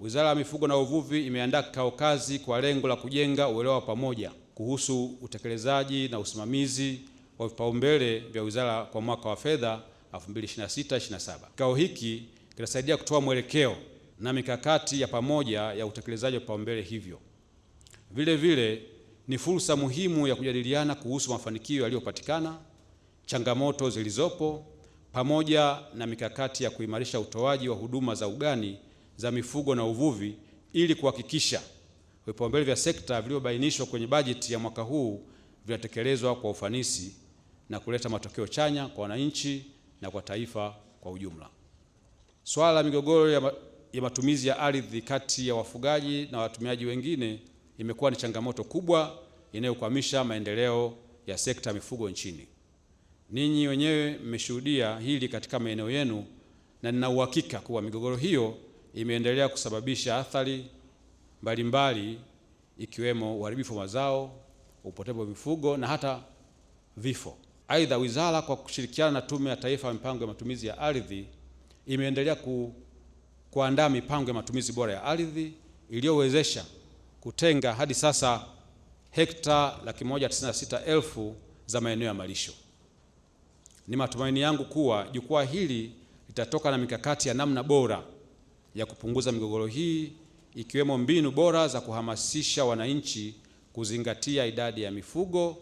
Wizara ya Mifugo na Uvuvi imeandaa kikao kazi kwa lengo la kujenga uelewa pamoja kuhusu utekelezaji na usimamizi wa vipaumbele vya wizara kwa mwaka wa fedha 2026/27. Kikao hiki kinasaidia kutoa mwelekeo na mikakati ya pamoja ya utekelezaji wa vipaumbele hivyo. Vile vile ni fursa muhimu ya kujadiliana kuhusu mafanikio yaliyopatikana, changamoto zilizopo, pamoja na mikakati ya kuimarisha utoaji wa huduma za ugani za mifugo na uvuvi ili kuhakikisha vipaumbele vya sekta vilivyobainishwa kwenye bajeti ya mwaka huu vinatekelezwa kwa ufanisi na kuleta matokeo chanya kwa wananchi na kwa taifa kwa ujumla. Swala la migogoro ya matumizi ya ardhi kati ya wafugaji na watumiaji wengine imekuwa ni changamoto kubwa inayokwamisha maendeleo ya sekta ya mifugo nchini. Ninyi wenyewe mmeshuhudia hili katika maeneo yenu, na nina uhakika kuwa migogoro hiyo imeendelea kusababisha athari mbalimbali ikiwemo uharibifu wa mazao, upotevu wa mifugo na hata vifo. Aidha, wizara kwa kushirikiana na Tume ya Taifa ya Mipango ya Matumizi ya Ardhi imeendelea kuandaa mipango ya matumizi bora ya ardhi iliyowezesha kutenga hadi sasa hekta 196,000 za maeneo ya malisho. Ni matumaini yangu kuwa jukwaa hili litatoka na mikakati ya namna bora ya kupunguza migogoro hii, ikiwemo mbinu bora za kuhamasisha wananchi kuzingatia idadi ya mifugo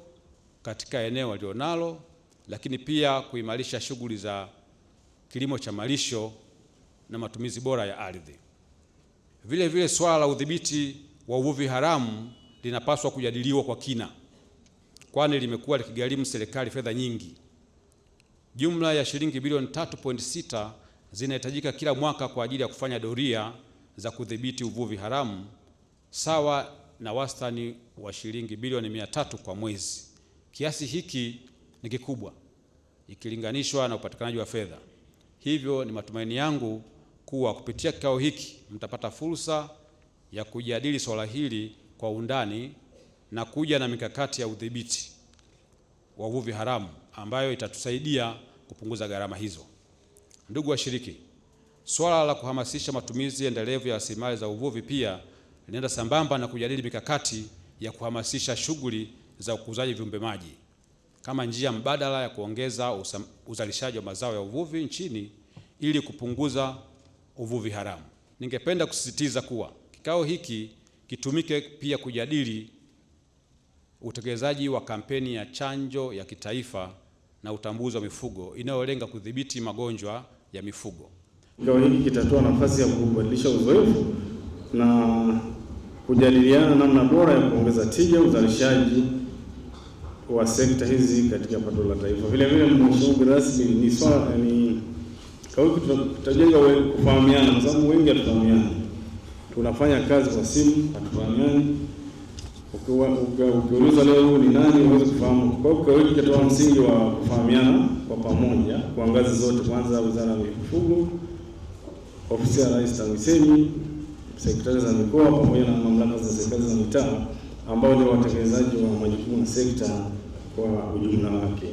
katika eneo walionalo, lakini pia kuimarisha shughuli za kilimo cha malisho na matumizi bora ya ardhi. Vile vile swala la udhibiti wa uvuvi haramu linapaswa kujadiliwa kwa kina, kwani limekuwa likigharimu serikali fedha nyingi. Jumla ya shilingi bilioni 3.6 zinahitajika kila mwaka kwa ajili ya kufanya doria za kudhibiti uvuvi haramu, sawa na wastani wa shilingi bilioni 300 kwa mwezi. Kiasi hiki ni kikubwa ikilinganishwa na upatikanaji wa fedha. Hivyo ni matumaini yangu kuwa kupitia kikao hiki mtapata fursa ya kujadili swala hili kwa undani na kuja na mikakati ya udhibiti wa uvuvi haramu ambayo itatusaidia kupunguza gharama hizo. Ndugu washiriki, swala la kuhamasisha matumizi endelevu ya rasilimali za uvuvi pia linaenda sambamba na kujadili mikakati ya kuhamasisha shughuli za ukuzaji viumbe maji kama njia mbadala ya kuongeza uzalishaji wa mazao ya uvuvi nchini ili kupunguza uvuvi haramu. Ningependa kusisitiza kuwa kikao hiki kitumike pia kujadili utekelezaji wa kampeni ya chanjo ya kitaifa na utambuzi wa mifugo inayolenga kudhibiti magonjwa ya mifugo. Kikao hiki kitatoa nafasi ya kubadilisha uzoefu na kujadiliana namna bora ya kuongeza tija uzalishaji wa sekta hizi katika pato la taifa. Vile vile, mheshimiwa mgeni rasmi, ni swala kikao hiki tutajenga kufahamiana, kwa sababu wengi hatufahamiani. Tunafanya kazi kwa simu, hatufahamiani. Ukiuliza leo huu ni nani, huwezi kufahamu. Kwa hiyo kikao hiki kitatoa msingi wa kufahamiana kwa pamoja kwa ngazi zote, kwanza Wizara ya Mifugo, Ofisi ya Rais TAMISEMI, sekretari za mikoa pamoja na mamlaka za serikali za mitaa ambao ndio watekelezaji wa majukumu ya sekta kwa ujumla wake.